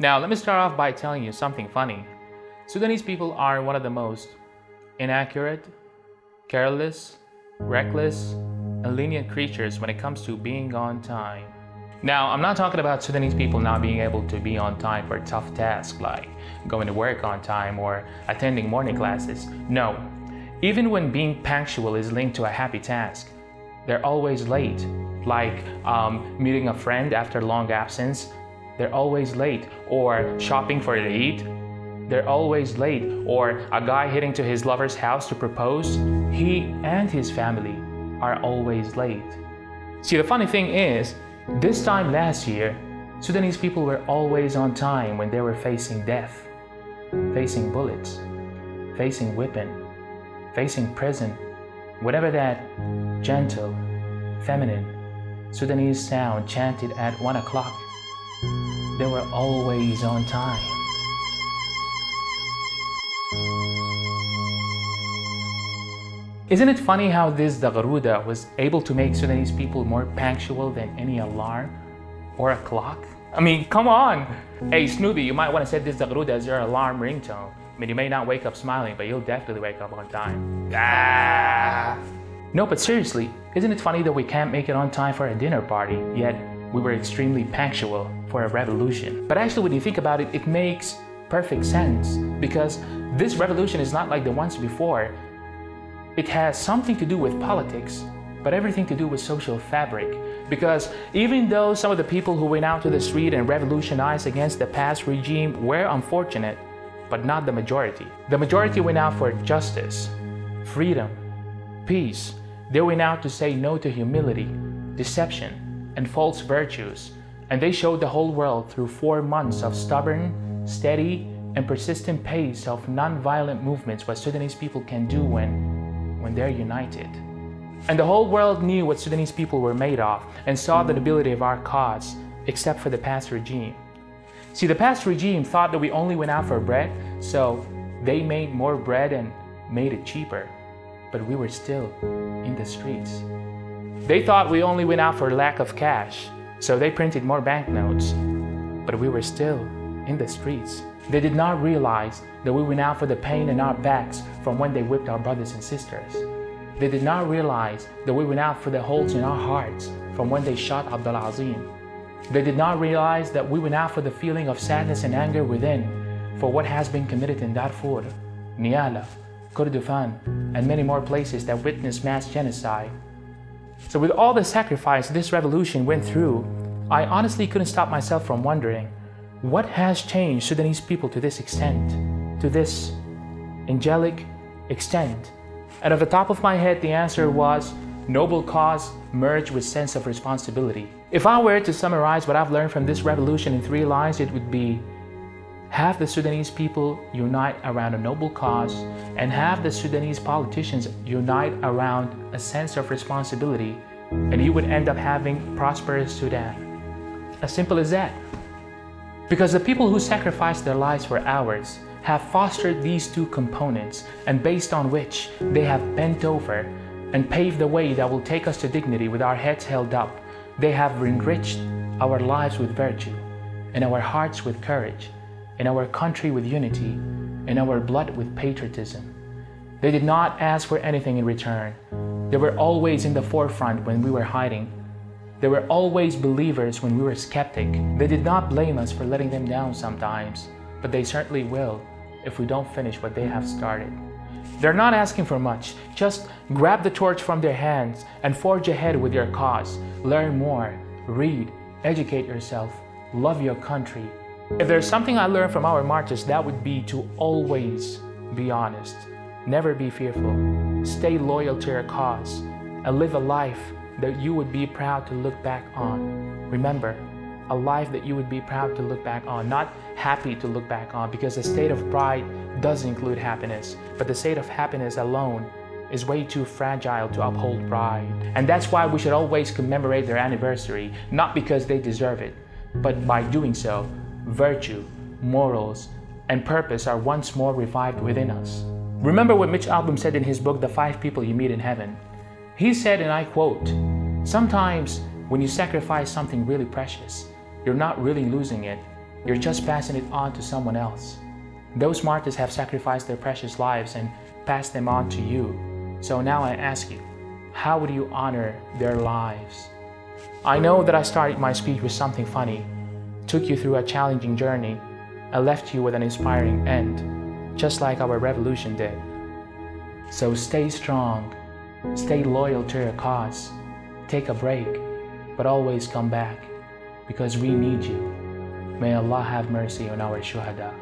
Now, let me start off by telling you something funny. Sudanese people are one of the most inaccurate, careless, reckless, and lenient creatures when it comes to being on time. Now, I'm not talking about Sudanese people not being able to be on time for tough tasks like going to work on time or attending morning classes. No, even when being punctual is linked to a happy task, they're always late. Like meeting a friend after long absence, they're always late. Or shopping for Eid, they're always late. Or a guy heading to his lover's house to propose, he and his family are always late. See, the funny thing is, this time last year, Sudanese people were always on time when they were facing death, facing bullets, facing whipping, facing prison, whatever that gentle, feminine Sudanese sound chanted at 1 o'clock. They were always on time. Isn't it funny how this Dagharuda was able to make Sudanese people more punctual than any alarm or a clock? I mean, come on! Hey Snoopy, you might want to set this Dagharuda as your alarm ringtone. I mean, you may not wake up smiling, but you'll definitely wake up on time. Ah! No, but seriously, isn't it funny that we can't make it on time for a dinner party, yet we were extremely punctual for a revolution? But actually, when you think about it, it makes perfect sense, because this revolution is not like the ones before. It has something to do with politics, but everything to do with social fabric. Because even though some of the people who went out to the street and revolutionized against the past regime were unfortunate, but not the majority. The majority went out for justice, freedom, peace. They went out to say no to humility, deception, and false virtues. And they showed the whole world through 4 months of stubborn, steady, and persistent pace of non-violent movements what Sudanese people can do when they're united. And the whole world knew what Sudanese people were made of and saw the nobility of our cause, except for the past regime. See, the past regime thought that we only went out for bread, so they made more bread and made it cheaper. But we were still in the streets. They thought we only went out for lack of cash, so they printed more banknotes. But we were still in the streets. They did not realize that we went out for the pain in our backs from when they whipped our brothers and sisters. They did not realize that we went out for the holes in our hearts from when they shot Abdul Azim. They did not realize that we went out for the feeling of sadness and anger within for what has been committed in Darfur, Niala, Kordofan, and many more places that witnessed mass genocide. So with all the sacrifice this revolution went through, I honestly couldn't stop myself from wondering, what has changed Sudanese people to this extent, to this angelic extent? And at the top of my head, the answer was noble cause merged with sense of responsibility. If I were to summarize what I've learned from this revolution in 3 lines, it would be: have the Sudanese people unite around a noble cause, and have the Sudanese politicians unite around a sense of responsibility, and you would end up having prosperous Sudan. As simple as that. Because the people who sacrificed their lives for ours have fostered these 2 components, and based on which they have bent over and paved the way that will take us to dignity with our heads held up. They have enriched our lives with virtue, and our hearts with courage, and our country with unity, and our blood with patriotism. They did not ask for anything in return. They were always in the forefront when we were hiding. They were always believers when we were skeptic. They did not blame us for letting them down sometimes, but they certainly will if we don't finish what they have started. They're not asking for much. Just grab the torch from their hands and forge ahead with your cause. Learn more, read, educate yourself, love your country. If there's something I learned from our marches, that would be to always be honest, never be fearful, stay loyal to your cause, and live a life that you would be proud to look back on. Remember, a life that you would be proud to look back on, not happy to look back on, because the state of pride does include happiness, but the state of happiness alone is way too fragile to uphold pride. And that's why we should always commemorate their anniversary, not because they deserve it, but by doing so, virtue, morals, and purpose are once more revived within us. Remember what Mitch Albom said in his book, The 5 People You Meet in Heaven. He said, and I quote, "Sometimes when you sacrifice something really precious, you're not really losing it, You're just passing it on to someone else. Those martyrs have sacrificed their precious lives and passed them on to you. So now I ask you, how would you honor their lives? I know that I started my speech with something funny, took you through a challenging journey, and left you with an inspiring end, just like our revolution did. So stay strong, stay loyal to your cause, take a break, but always come back, because we need you. May Allah have mercy on our shuhada.